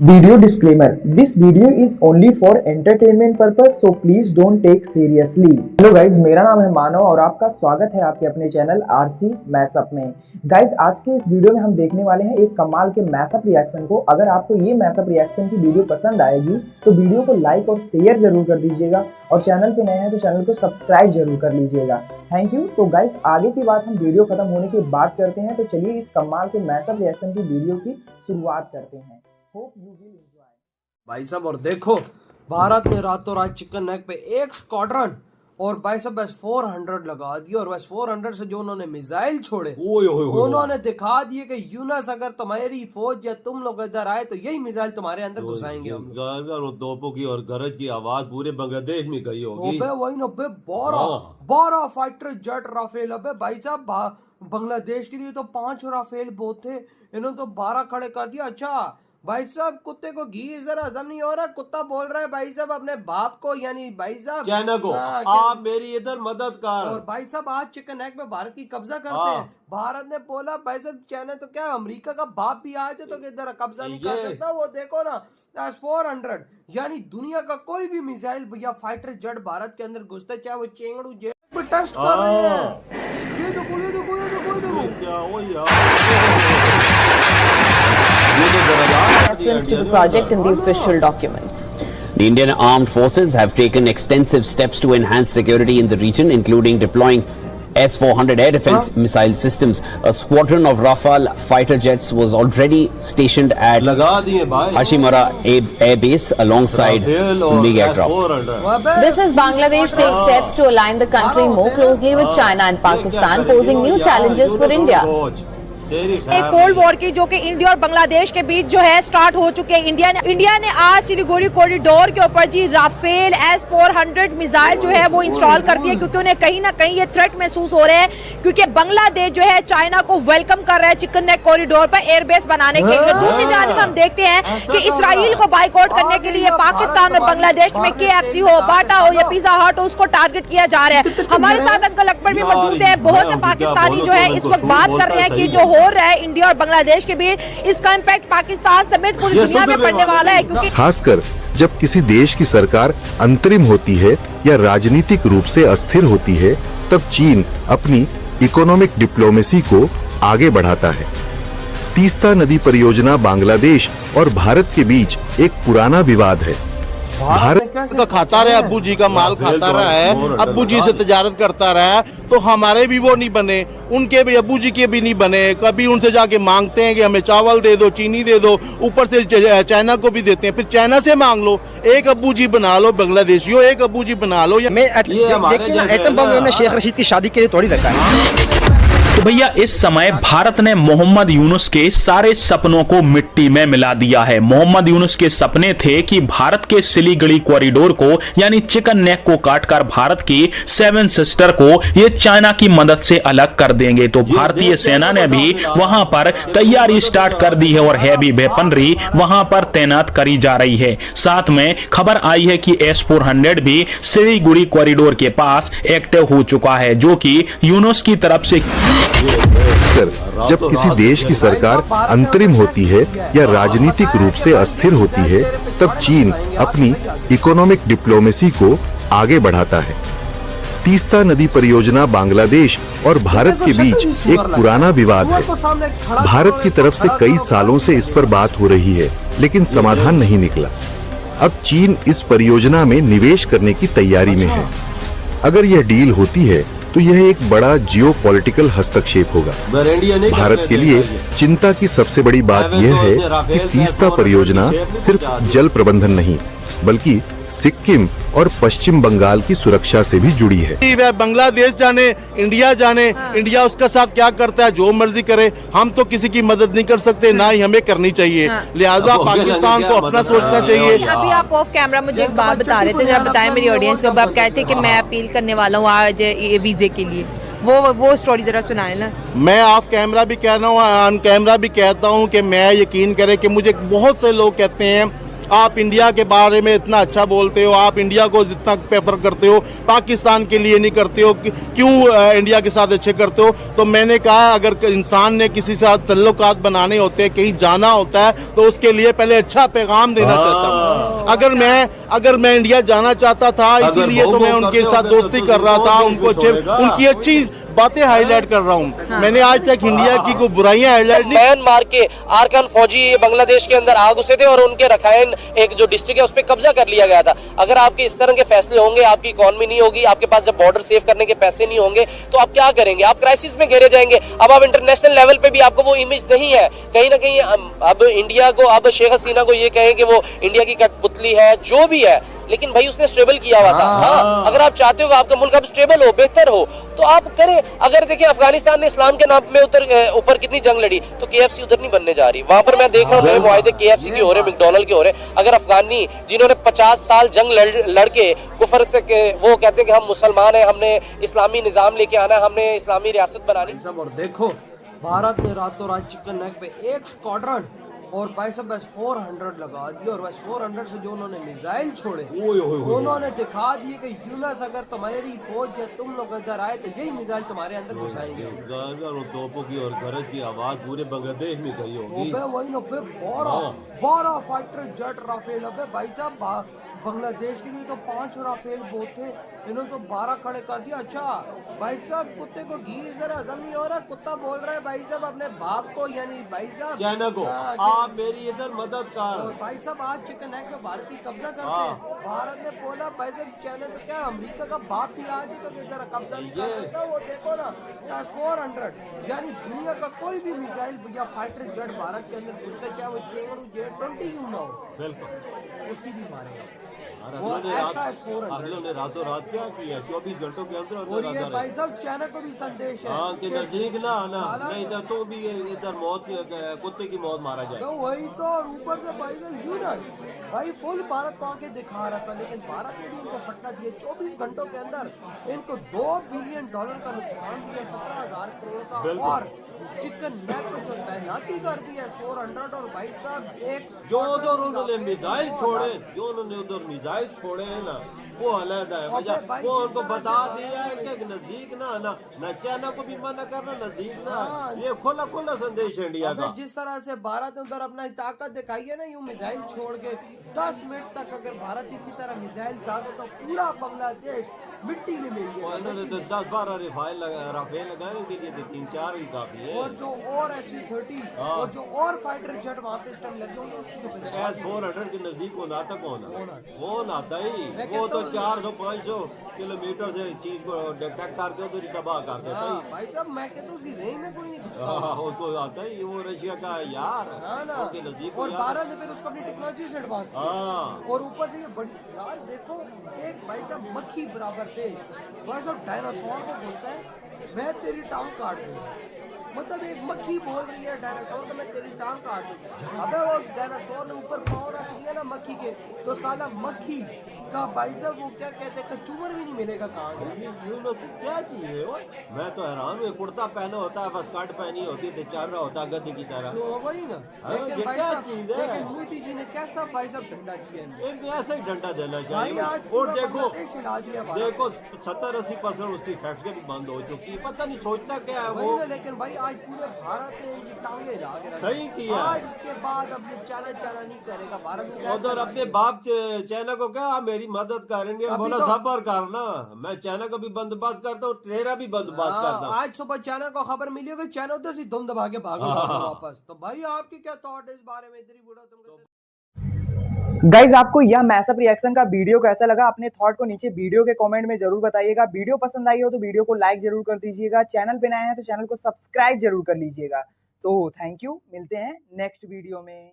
Video disclaimer: This video is only for entertainment purpose, so please don't take seriously. Hello guys, मेरा नाम है मानव और आपका स्वागत है आपके अपने चैनल आरसी मैशअप में। गाइज, आज के इस वीडियो में हम देखने वाले हैं एक कमाल के मैशअप रिएक्शन को। अगर आपको ये मैशअप रिएक्शन की वीडियो पसंद आएगी तो वीडियो को लाइक और शेयर जरूर कर दीजिएगा और चैनल पे नए हैं तो चैनल को सब्सक्राइब जरूर कर लीजिएगा। Thank you. तो गाइज, आगे की बात हम वीडियो खत्म होने के बाद करते हैं, तो चलिए इस कमाल के मैशअप रिएक्शन की वीडियो की शुरुआत करते हैं। Hope you will enjoy. भाई साहब, और देखो भारत ने रातों रात चिकन नेक पे एक स्क्वाड्रन और भाई साहब बस 400 लगा दिया और बस 400 से जो उन्होंने मिसाइल छोड़े उन्होंने दिखा दिए कि यूनस अगर तुम्हारी फौज या तुम लोग इधर आए तो यही मिसाइल तुम्हारे अंदर घुसाएंगे हम लोग। तोपों की और गरज की आवाज पूरे बांग्लादेश में गई होगी। वही ना 12 फाइटर जेट राफेल। अबे भाई साहब, बांग्लादेश के लिए तो 5 राफेल बहुत थे, इन्होंने तो 12 खड़े कर दिया। अच्छा भाई साहब, कुत्ते को घी जरा हजम नहीं हो रहा, कुत्ता बोल रहा है भाई साहब अपने बाप को, यानी भाई साहब चाइना को, आप मेरी इधर मदद कर। और भाई साहब आज चिकन नेक में भारत की कब्जा करते हैं। भारत ने बोला भाई साहब चाइना तो क्या अमेरिका का बाप भी आ जाए तो इधर कब्जा नहीं कर सकता। वो देखो ना 400, यानी दुनिया का कोई भी मिसाइल या फाइटर जेट भारत के अंदर घुसता, चाहे वो चेंगड़ू जेट पे टेस्ट कर रहे हैं। ये देखो क्या हो reference to the project in the official documents. The Indian Armed Forces have taken extensive steps to enhance security in the region, including deploying S-400 air defense missile systems. A squadron of Rafale fighter jets was already stationed at Hashimara Air Base alongside MiG aircraft. This is Bangladesh takes steps to align the country more closely with China and Pakistan, posing new challenges for India. एक cold war की जो कि India और बांग्लादेश के बीच जो है start हो चुके हैं। इंडिया ने आज सिलीगुड़ी कॉरिडोर के ऊपर जी राफेल S-400 मिसाइल जो है वो इंस्टॉल कर दिए, क्योंकि उन्हें कहीं ना कहीं ये थ्रेट महसूस हो रहे हैं, क्योंकि बांग्लादेश जो है चाइना को वेलकम कर रहा है चिकन नेक कॉरिडोर पर एयरबेस बनाने के लिए। दूसरी जानिब हम देखते हैं कि इसराइल को बाइकआउट करने के लिए पाकिस्तान और बांग्लादेश में KFC हो, बाटा हो या पिज्जा हट हो, उसको टारगेट किया जा रहा है। हमारे साथ अंकल अकबर भी मौजूद है। बहुत से पाकिस्तानी जो है इस वक्त बात कर रहे हैं कि जो हो रहा है इंडिया और बांग्लादेश के बीच, इसका इम्पैक्ट पाकिस्तान समेत पूरी दुनिया में पड़ने वाला है। क्योंकि खासकर जब किसी देश की सरकार अंतरिम होती है या राजनीतिक रूप से अस्थिर होती है, तब चीन अपनी इकोनॉमिक डिप्लोमेसी को आगे बढ़ाता है। तीस्ता नदी परियोजना बांग्लादेश और भारत के बीच एक पुराना विवाद है। भारत का खाता रहा, अब्बू जी का माल खाता रहा है, अब्बू जी से तजारत करता रहा, तो हमारे भी वो नहीं बने, उनके भी अब्बू जी के भी नहीं बने। कभी उनसे जाके मांगते हैं कि हमें चावल दे दो, चीनी दे दो, ऊपर से चाइना को भी देते हैं, फिर चाइना से मांग लो। एक अब्बू जी बना लो बांग्लादेशियों, एक अब्बू जी बना लो। एटम बम उन्होंने शेख रशीद की शादी के लिए तोड़ी रखा है। तो भैया इस समय भारत ने मोहम्मद यूनुस के सारे सपनों को मिट्टी में मिला दिया है। मोहम्मद यूनुस के सपने थे कि भारत के सिलीगुड़ी कॉरिडोर को यानी चिकन नेक को काटकर भारत की 7 सिस्टर को ये चाइना की मदद से अलग कर देंगे। तो भारतीय सेना ने भी वहां पर तैयारी स्टार्ट कर दी है और हैवी वेपनरी वहां पर तैनात करी जा रही है। साथ में खबर आई है कि S-400 भी सिलीगुड़ी कॉरिडोर के पास एक्टिव हो चुका है, जो कि यूनुस की तरफ से जब किसी देश की सरकार अंतरिम होती है या राजनीतिक रूप से अस्थिर होती है, तब चीन अपनी इकोनॉमिक डिप्लोमेसी को आगे बढ़ाता है। तीस्ता नदी परियोजना बांग्लादेश और भारत के बीच एक पुराना विवाद है। भारत की तरफ से कई सालों से इस पर बात हो रही है, लेकिन समाधान नहीं निकला। अब चीन इस परियोजना में निवेश करने की तैयारी में है। अगर यह डील होती है तो यह एक बड़ा जियोपॉलिटिकल हस्तक्षेप होगा। भारत के लिए चिंता की सबसे बड़ी बात यह है कि तीस्ता परियोजना सिर्फ जल प्रबंधन नहीं, बल्कि सिक्किम और पश्चिम बंगाल की सुरक्षा से भी जुड़ी है। वह बांग्लादेश जाने, इंडिया उसका साथ क्या करता है, जो मर्जी करे, हम तो किसी की मदद नहीं कर सकते, ना ही हमें करनी चाहिए। लिहाजा पाकिस्तान को अपना सोचना चाहिए। अभी आप ऑफ कैमरा मुझे एक बात बता रहे थे, जरा बताएं मेरी ऑडियंस को। आप कहते थे कि मैं अपील करने वाला हूँ आज ये वीजे के लिए, वो स्टोरी जरा सुनाए ना। मैं ऑफ कैमरा भी कह रहा हूँ, ऑन कैमरा भी कहता हूँ कि मैं यकीन करें कि मुझे बहुत से लोग कहते हैं आप इंडिया के बारे में इतना अच्छा बोलते हो, आप इंडिया को जितना प्रेफर करते हो, पाकिस्तान के लिए नहीं करते हो, क्यों इंडिया के साथ अच्छे करते हो? तो मैंने कहा अगर इंसान ने किसी से साथ तल्लुकात बनाने होते हैं, कहीं जाना होता है, तो उसके लिए पहले अच्छा पैगाम देना चाहता हूँ। अगर मैं इंडिया जाना चाहता था, इसीलिए तो मैं उनके साथ दोस्ती कर रहा था, उनकी अच्छी बातें हाईलाइट कर रहा हूँ। हाँ। मैंने आज तक इंडिया की कोई बुराइयां हाईलाइट नहीं। म्यांमार के आरकान फौजी बांग्लादेश के अंदर आ घुसे थे और उनके रखाइन एक जो डिस्ट्रिक्ट है उस पर कब्जा कर लिया गया था। अगर आपके इस तरह के फैसले होंगे, आपकी इकोनॉमी नहीं होगी, आपके पास जब बॉर्डर सेव करने के पैसे नहीं होंगे, तो आप क्या करेंगे? आप क्राइसिस में घेरे जाएंगे। अब आप इंटरनेशनल लेवल पे भी आपको वो इमेज नहीं है। कहीं ना कहीं अब इंडिया को, अब शेख हसीना को ये कहें कि वो इंडिया की कठपुतली है, जो भी है, लेकिन भाई उसने स्टेबल किया हुआ था। हाँ, अगर आप चाहते हो कि आपका मुल्क अब स्टेबल हो, बेहतर हो, तो आप करें। अगर देखिए अफगानिस्तान ने इस्लाम के नाम में ऊपर कितनी जंग लड़ी, तो KFC उधर नहीं बनने जा रही। वहां पर मैं देख रहा हूँ नए मुआहदे KFC के हो रहे, मैकडॉनल्ड के हो रहे। अगर अफगानी जिन्होंने 50 साल जंग लड़के कुफर से वो कहते हैं कि हम मुसलमान हैं, हमने इस्लामी निजाम लेके आना है, हमने इस्लामी रियासत बनानी। सब और देखो भारत ने रातों रात चिकन नेक पे एक स्क्वाड्रन और भाई सब बस 400 लगा दिए, और बस 400 से जो उन्होंने मिसाइल छोड़े उन्होंने दिखा दिए कि यूनस अगर तुम्हारी फौज या तुम लोग इधर आए तो यही मिसाइल तुम्हारे अंदर घुसाएंगे। तोपों की और गरज की आवाज पूरे बांग्लादेश में गई होगी। वही ना 12 फाइटर जेट राफेल। अबे भाई साहब बांग्लादेश के लिए तो 5 राफेल बहुत थे, इन्होंने तो 12 खड़े कर दिया। अच्छा भाई साहब कुत्ते को घी जरा हजम नहीं हो रहा, कुत्ता बोल रहा है भाई साहब अपने बाप को, यानी भाई साहब चाइना को, आप मेरी इधर मदद कर। और भाई साहब आज चिकन नेक में भारत की कब्जा करते हैं। भारत ने बोला भाई साहब चाइना तो क्या अमेरिका का बाप ही आज तो इधर कब्जा नहीं कर सकता। वो देखो ना S-400, यानी दुनिया का कोई भी मिसाइल या फाइटर जेट भारत के अंदर घुसता, चाहे वो J-20 क्यों ना हो, बिल्कुल उसकी भी मारेगा। अगलों ने रातों रात क्या किया, 24 घंटों के अंदर भाई साहब चाइना को भी संदेश है। हाँ कि नजदीक ना आना, नहीं तो तू भी इधर मौत कुत्ते की मौत मारा जाए। तो वही तो, और ऊपर से भाई साहब यूनस भाई फुल भारत को आके दिखा रहा था, लेकिन भारत ने भी इनको फटका दिया। 24 घंटों के अंदर इनको $2 बिलियन का नुकसान दिया, 17,000 करोड़ का, और चिकन नेक पे जो तैनाती कर दी है 400। और भाई साहब एक जो उधर उन्होंने मिसाइल छोड़े हैं ना, वो अलग है वजह। वो उनको बता दिया है कि नजदीक ना आना, न चाइना को भी मना करना, नजदीक ना। ये खुला संदेश है इंडिया का। जिस तरह से भारत ने उधर अपना ताकत दिखाई है ना, यूं मिसाइल छोड़ के 10 मिनट तक अगर भारत इसी तरह मिसाइल दागे तो पूरा बांग्लादेश मिट्टी में मिल गया। इन्होंने तो 10-12 राफेल लगाने के लिए 3-4 ही काफी है। और जो और SU-30 और जो और फाइटर जेट वहाँ पे इस टाइम लगे होंगे उसकी तो S-400 के नजदीक कौन आता कौन आता ही, वो तो 400-500 किलोमीटर से चीज को डिटेक्ट करते तो तबाह कर देता ही। भाई साहब मैं कहता हूँ उसकी रेंज में कोई नहीं उसको आता ही, वो रशिया का यार उनके नजदीक। और भारत ने फिर उसको अपनी टेक्नोलॉजी से एडवांस किया, और ऊपर से ये बड़ी यार देखो एक भाई साहब मक्खी बराबर तेज भाई साहब डायनासोर को बोलता है मैं तेरी टांग काट दूँ। मतलब एक मक्खी बोल रही है डायनासोर को मैं तेरी टांग काट दूँ। अबे वो डायनासोर ने ऊपर पाँव रख दिया ना मक्खी के, तो साला मक्खी का भाई साहब वो क्या कहते हैं कचूमर भी नहीं मिलेगा। कहाँ क्या चीज है वो? मैं तो हैरान हूँ। कुर्ता पहना होता है, बस स्कर्ट पहनी होती है, चल रहा होता है गद्दी की तरह। वही ना, लेकिन क्या चीज है? लेकिन मोदी जी ने कैसा भाई साहब डंडा किया, इनको ऐसा ही डंडा देना चाहिए। और देखो 70-80% उसकी फैक्ट्री भी बंद हो चुकी है, पता नहीं सोचता क्या है वो। लेकिन भाई आज पूरे भारत ने इनकी टांगे हिला के रखी। सही किया। आज के बाद अब ये चाइना नहीं करेगा भारत में। उधर अपने बाप चाइना को क्या मेरी मदद करेंगे, बोला सबर करना, मैं चाइना का भी बंदोबस्त करता हूँ, तेरा भी बंदोबस्त करता हूँ। आज सुबह चाइना को खबर मिली होगी, चाइना उधर से धुम दबा के भागा वापस। तो भाई आपकी क्या थॉट है इस बारे में? इधर ही बुढ़ा तुम गाइज आपको यह मैसअप रिएक्शन का वीडियो कैसा लगा? अपने थॉट को नीचे वीडियो के कमेंट में जरूर बताइएगा। वीडियो पसंद आई हो तो वीडियो को लाइक जरूर कर दीजिएगा। चैनल पे नए हैं तो चैनल को सब्सक्राइब जरूर कर लीजिएगा। तो थैंक यू, मिलते हैं नेक्स्ट वीडियो में।